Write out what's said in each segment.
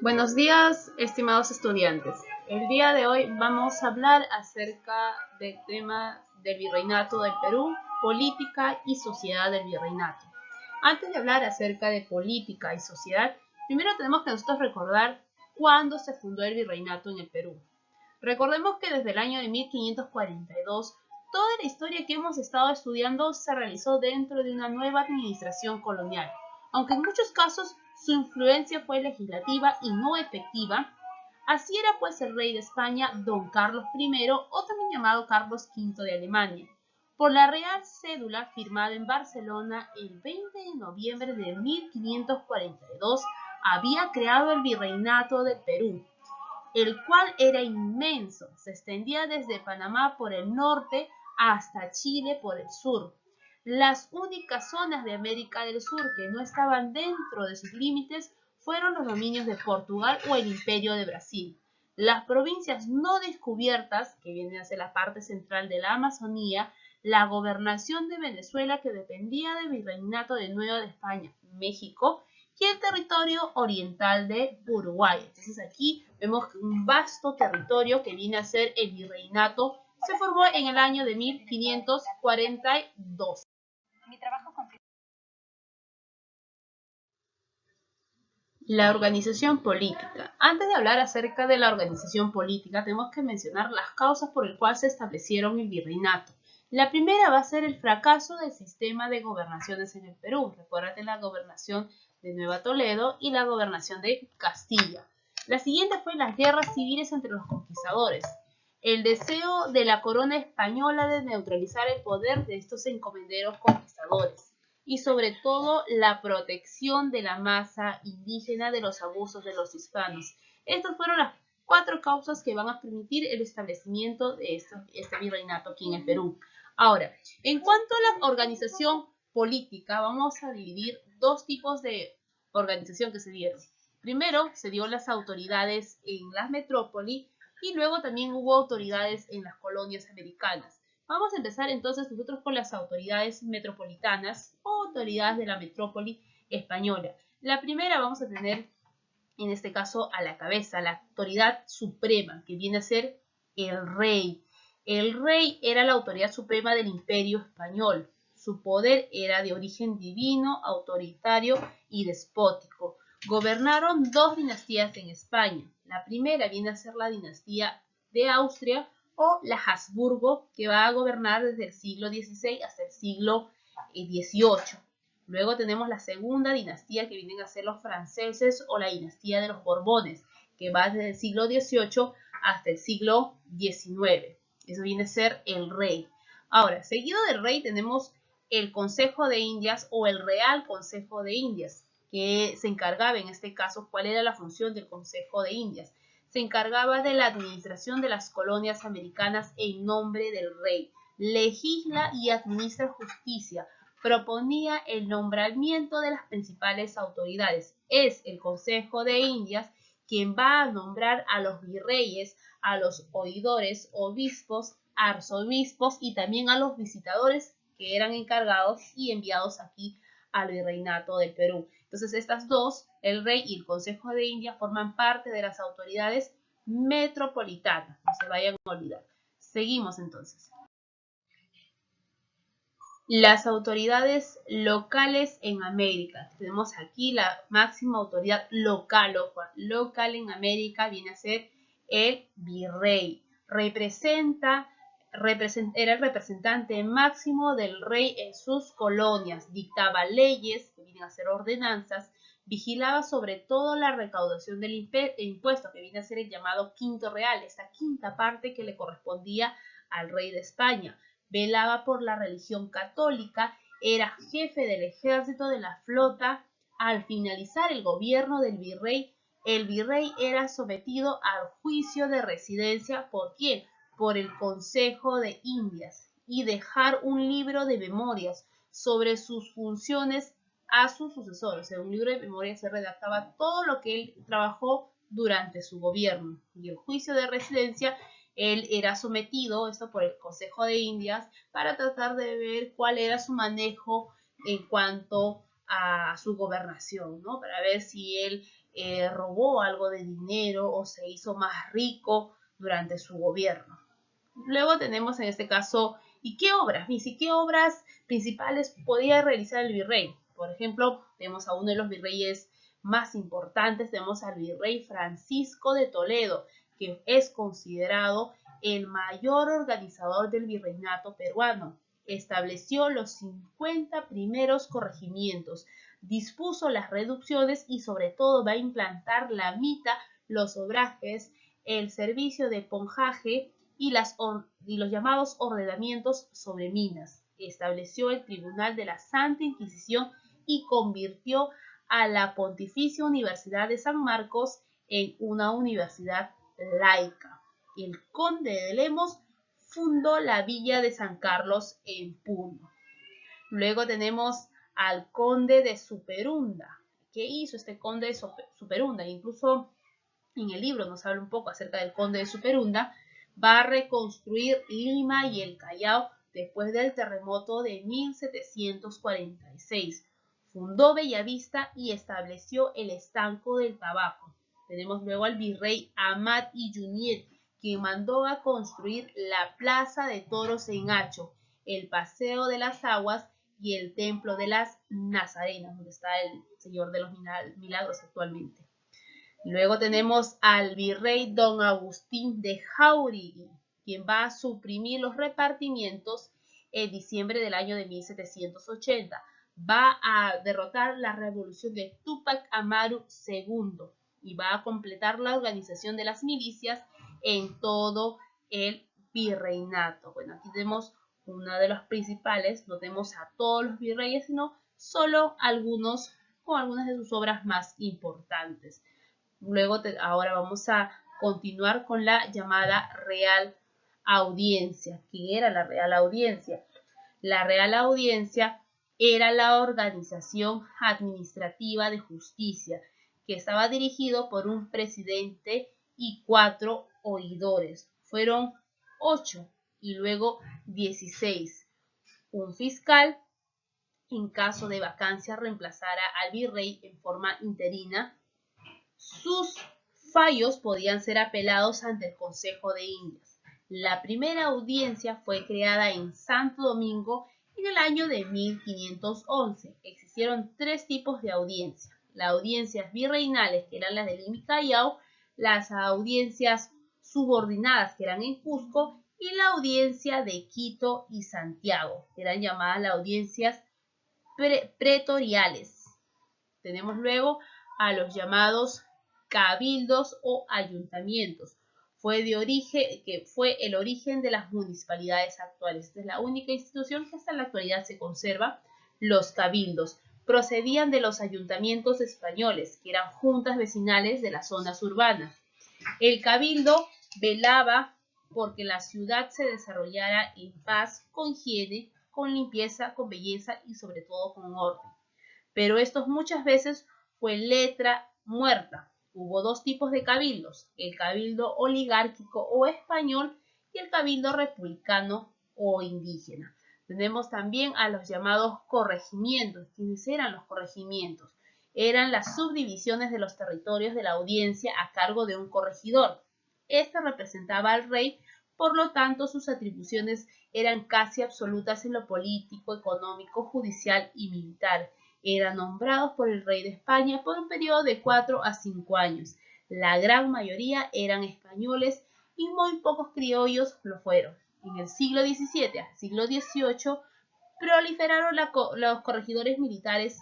Buenos días, estimados estudiantes. El día de hoy vamos a hablar acerca del tema del virreinato del Perú, política y sociedad del virreinato. Antes de hablar acerca de política y sociedad, primero tenemos que nosotros recordar cuándo se fundó el virreinato en el Perú. Recordemos que desde el año de 1542, toda la historia que hemos estado estudiando se realizó dentro de una nueva administración colonial. Aunque en muchos casos su influencia fue legislativa y no efectiva, así era pues el rey de España, don Carlos I, o también llamado Carlos V de Alemania, por la Real Cédula firmada en Barcelona el 20 de noviembre de 1542, había creado el virreinato del Perú, el cual era inmenso, se extendía desde Panamá por el norte hasta Chile por el sur. Las únicas zonas de América del Sur que no estaban dentro de sus límites fueron los dominios de Portugal o el Imperio de Brasil. Las provincias no descubiertas, que vienen a ser la parte central de la Amazonía, la gobernación de Venezuela, que dependía del virreinato de Nueva España, México, y el territorio oriental de Uruguay. Entonces aquí vemos que un vasto territorio que viene a ser el virreinato se formó en el año de 1542. La organización política. Antes de hablar acerca de la organización política, tenemos que mencionar las causas por las cuales se establecieron el virreinato. La primera va a ser el fracaso del sistema de gobernaciones en el Perú. Recuérdate la gobernación de Nueva Toledo y la gobernación de Castilla. La siguiente fue las guerras civiles entre los conquistadores. El deseo de la corona española de neutralizar el poder de estos encomenderos conquistadores. Y sobre todo la protección de la masa indígena de los abusos de los hispanos. Estas fueron las 4 causas que van a permitir el establecimiento de este virreinato aquí en el Perú. Ahora, en cuanto a la organización política, vamos a dividir 2 tipos de organización que se dieron. Primero, se dio las autoridades en las metrópolis y luego también hubo autoridades en las colonias americanas. Vamos a empezar entonces nosotros con las autoridades metropolitanas o autoridades de la metrópoli española. La primera vamos a tener en este caso a la cabeza, la autoridad suprema, que viene a ser el rey. El rey era la autoridad suprema del imperio español. Su poder era de origen divino, autoritario y despótico. Gobernaron 2 dinastías en España. La primera viene a ser la dinastía de Austria o la Habsburgo, que va a gobernar desde el siglo XVI hasta el siglo XVIII. Luego tenemos la segunda dinastía, que vienen a ser los franceses, o la dinastía de los Borbones, que va desde el siglo XVIII hasta el siglo XIX. Eso viene a ser el rey. Ahora, seguido del rey tenemos el Consejo de Indias o el Real Consejo de Indias, que se encargaba en este caso, ¿cuál era la función del Consejo de Indias? Se encargaba de la administración de las colonias americanas en nombre del rey. Legisla y administra justicia. Proponía el nombramiento de las principales autoridades. Es el Consejo de Indias quien va a nombrar a los virreyes, a los oidores, obispos, arzobispos y también a los visitadores que eran encargados y enviados aquí al virreinato del Perú. Entonces estas dos, el rey y el Consejo de Indias, forman parte de las autoridades metropolitanas. No se vayan a olvidar. Seguimos entonces. Las autoridades locales en América. Tenemos aquí la máxima autoridad local. Local en América viene a ser el virrey. Era el representante máximo del rey en sus colonias. Dictaba leyes, que vienen a ser ordenanzas. Vigilaba sobre todo la recaudación del impuesto, que viene a ser el llamado quinto real, esa quinta parte que le correspondía al rey de España. Velaba por la religión católica, era jefe del ejército, de la flota. Al finalizar el gobierno del virrey, el virrey era sometido al juicio de residencia. ¿Por quién? Por el Consejo de Indias, y dejar un libro de memorias sobre sus funciones a su sucesor. O sea, un libro de memorias se redactaba todo lo que él trabajó durante su gobierno. Y el juicio de residencia, él era sometido, esto por el Consejo de Indias, para tratar de ver cuál era su manejo en cuanto a su gobernación, ¿no? Para ver si él robó algo de dinero o se hizo más rico durante su gobierno. Luego tenemos en este caso, ¿y qué obras? ¿Y qué obras principales podía realizar el virrey? Por ejemplo, tenemos a uno de los virreyes más importantes, tenemos al virrey Francisco de Toledo, que es considerado el mayor organizador del virreinato peruano. Estableció los 50 primeros corregimientos, dispuso las reducciones y sobre todo va a implantar la mita, los obrajes, el servicio de ponjaje y los llamados ordenamientos sobre minas. Estableció el Tribunal de la Santa Inquisición y convirtió a la Pontificia Universidad de San Marcos en una universidad laica. El conde de Lemos fundó la villa de San Carlos en Puno. Luego tenemos al conde de Superunda. ¿Qué hizo este conde de Superunda? Incluso en el libro nos habla un poco acerca del conde de Superunda. Va a reconstruir Lima y el Callao después del terremoto de 1746. Fundó Bellavista y estableció el estanco del tabaco. Tenemos luego al virrey Amat y Junyent, quien mandó a construir la Plaza de Toros en Hacho, el Paseo de las Aguas y el Templo de las Nazarenas, donde está el Señor de los Milagros actualmente. Luego tenemos al virrey don Agustín de Jáuregui, quien va a suprimir los repartimientos en diciembre del año de 1780. Va a derrotar la revolución de Túpac Amaru II y va a completar la organización de las milicias en todo el virreinato. Bueno, aquí tenemos uno de los principales, no tenemos a todos los virreyes, sino solo algunos con algunas de sus obras más importantes. Luego, ahora vamos a continuar con la llamada Real Audiencia. ¿Qué era la Real Audiencia? La Real Audiencia era la organización administrativa de justicia que estaba dirigido por un presidente y 4 oidores. Fueron 8 y luego 16. Un fiscal, en caso de vacancia, reemplazara al virrey en forma interina. Sus fallos podían ser apelados ante el Consejo de Indias. La primera audiencia fue creada en Santo Domingo en el año de 1511. Existieron 3 tipos de audiencia. Las audiencias virreinales, que eran las de Lima y Callao, las audiencias subordinadas, que eran en Cusco, y la audiencia de Quito y Santiago, que eran llamadas las audiencias pretoriales. Tenemos luego a los llamados cabildos o ayuntamientos. Fue el origen de las municipalidades actuales. Esta es la única institución que hasta la actualidad se conserva. Los cabildos procedían de los ayuntamientos españoles, que eran juntas vecinales de las zonas urbanas. El cabildo velaba porque la ciudad se desarrollara en paz, con higiene, con limpieza, con belleza y sobre todo con orden. Pero esto muchas veces fue letra muerta. Hubo 2 tipos de cabildos, el cabildo oligárquico o español y el cabildo republicano o indígena. Tenemos también a los llamados corregimientos. ¿Quiénes eran los corregimientos? Eran las subdivisiones de los territorios de la audiencia a cargo de un corregidor. Este representaba al rey, por lo tanto sus atribuciones eran casi absolutas en lo político, económico, judicial y militar. Eran nombrados por el rey de España por un periodo de 4 a 5 años. La gran mayoría eran españoles y muy pocos criollos lo fueron. En el siglo XVII al siglo XVIII proliferaron los corregidores militares.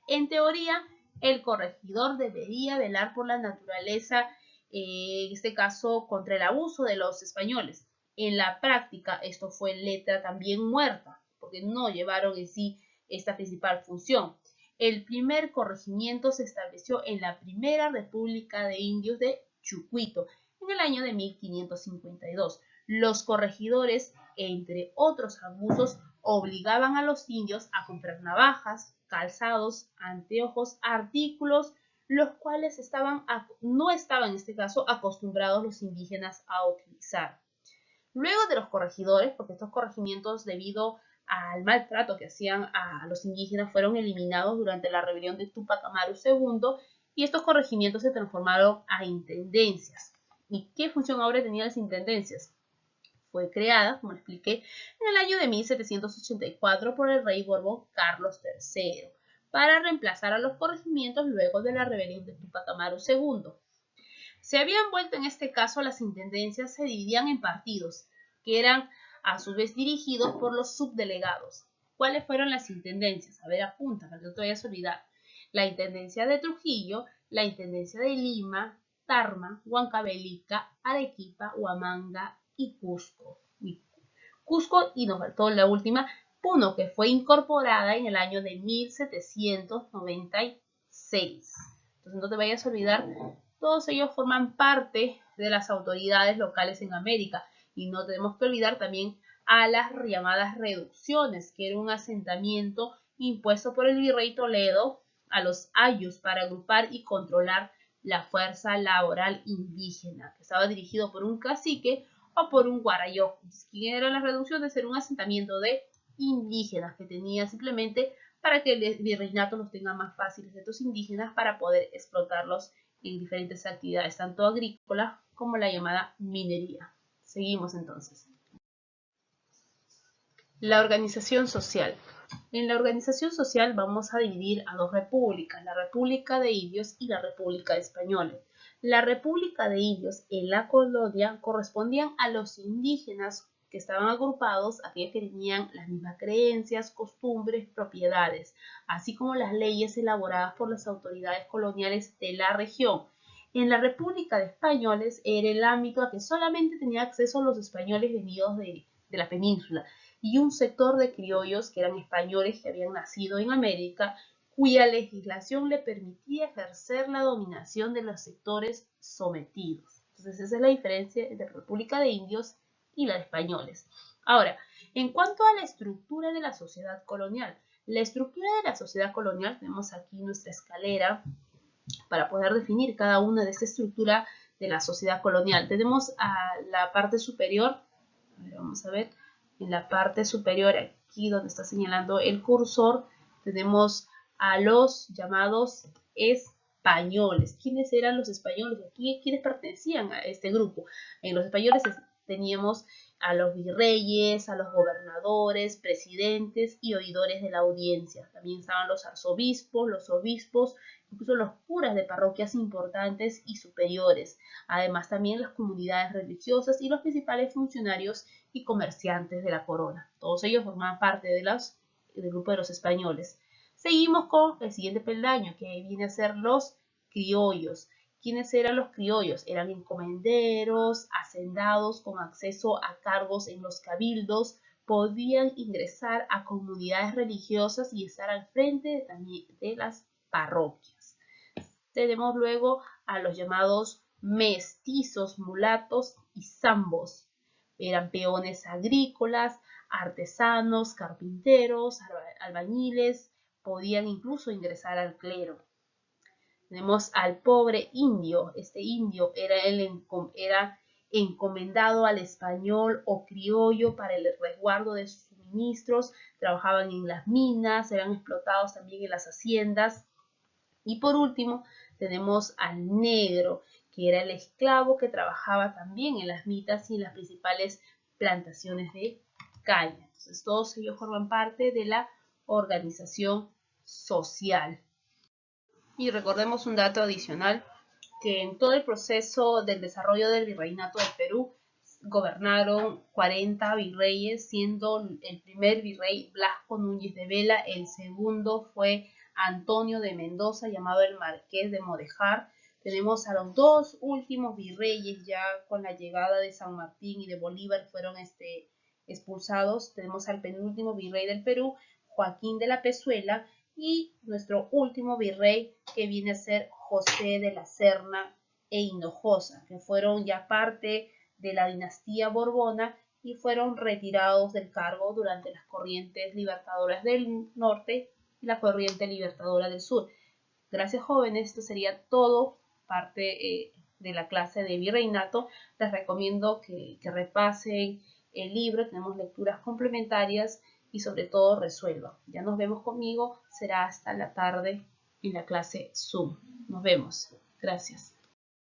En teoría, el corregidor debería velar por la naturaleza, en este caso contra el abuso de los españoles. En la práctica, esto fue letra también muerta, porque no llevaron en sí esta principal función. El primer corregimiento se estableció en la Primera República de Indios de Chucuito en el año de 1552. Los corregidores, entre otros abusos, obligaban a los indios a comprar navajas, calzados, anteojos, artículos, los cuales no estaban en este caso acostumbrados los indígenas a utilizar. Luego de los corregidores, porque estos corregimientos debido al maltrato que hacían a los indígenas fueron eliminados durante la rebelión de Túpac Amaru II, y estos corregimientos se transformaron a intendencias. ¿Y qué función ahora tenían las intendencias? Fue creada, como expliqué, en el año de 1784 por el rey Borbón Carlos III, para reemplazar a los corregimientos luego de la rebelión de Túpac Amaru II. Se habían vuelto en este caso las intendencias, se dividían en partidos, que eran a su vez dirigidos por los subdelegados. ¿Cuáles fueron las intendencias? A ver, apunta, para que no te vayas a olvidar. La intendencia de Trujillo, la intendencia de Lima, Tarma, Huancavelica, Arequipa, Huamanga y Cusco. Y nos faltó la última, Puno, que fue incorporada en el año de 1796. Entonces no te vayas a olvidar, todos ellos forman parte de las autoridades locales en América. Y no tenemos que olvidar también a las llamadas reducciones, que era un asentamiento impuesto por el virrey Toledo a los ayllus para agrupar y controlar la fuerza laboral indígena, que estaba dirigido por un cacique o por un guarayó. ¿Quién eran las reducciones? Era un asentamiento de indígenas que tenía simplemente para que el virreinato los tenga más fáciles, estos indígenas, para poder explotarlos en diferentes actividades, tanto agrícolas como la llamada minería. Seguimos entonces. La organización social. En la organización social vamos a dividir a dos repúblicas, la República de Indios y la República Española. La República de Indios en la colonia correspondían a los indígenas que estaban agrupados, aquellos que tenían las mismas creencias, costumbres, propiedades, así como las leyes elaboradas por las autoridades coloniales de la región. En la República de Españoles era el ámbito a que solamente tenían acceso los españoles venidos de la península, y un sector de criollos que eran españoles que habían nacido en América, cuya legislación le permitía ejercer la dominación de los sectores sometidos. Entonces esa es la diferencia entre la República de Indios y la de españoles. Ahora, en cuanto a la estructura de la sociedad colonial, la estructura de la sociedad colonial, tenemos aquí nuestra escalera para poder definir cada una de esta estructura de la sociedad colonial. Tenemos a la parte superior, vamos a ver, en la parte superior, aquí donde está señalando el cursor, tenemos a los llamados españoles. ¿Quiénes eran los españoles? ¿Quiénes pertenecían a este grupo? En los españoles teníamos a los virreyes, a los gobernadores, presidentes y oidores de la audiencia. También estaban los arzobispos, los obispos, incluso los curas de parroquias importantes y superiores. Además también las comunidades religiosas y los principales funcionarios y comerciantes de la corona. Todos ellos formaban parte del grupo de los españoles. Seguimos con el siguiente peldaño, que viene a ser los criollos. ¿Quiénes eran los criollos? Eran encomenderos, hacendados con acceso a cargos en los cabildos, podían ingresar a comunidades religiosas y estar al frente de las parroquias. Tenemos luego a los llamados mestizos, mulatos y zambos. Eran peones agrícolas, artesanos, carpinteros, albañiles, podían incluso ingresar al clero. Tenemos al pobre indio. Este indio era encomendado al español o criollo para el resguardo de sus suministros, trabajaban en las minas, eran explotados también en las haciendas. Y por último tenemos al negro, que era el esclavo que trabajaba también en las minas y en las principales plantaciones de caña. Entonces todos ellos forman parte de la organización social. Y recordemos un dato adicional, que en todo el proceso del desarrollo del virreinato del Perú gobernaron 40 virreyes, siendo el primer virrey Blasco Núñez de Vela, el segundo fue Antonio de Mendoza, llamado el Marqués de Modejar. Tenemos a los dos últimos virreyes ya con la llegada de San Martín y de Bolívar, fueron expulsados. Tenemos al penúltimo virrey del Perú, Joaquín de la Pezuela, y nuestro último virrey, que viene a ser José de la Serna e Hinojosa, que fueron ya parte de la dinastía Borbona y fueron retirados del cargo durante las corrientes libertadoras del norte y la corriente libertadora del sur. Gracias, jóvenes, esto sería todo parte de la clase de virreinato. Les recomiendo que repasen el libro, tenemos lecturas complementarias y sobre todo resuelvan. Ya nos vemos conmigo, será hasta la tarde. en la clase Zoom. Nos vemos. Gracias.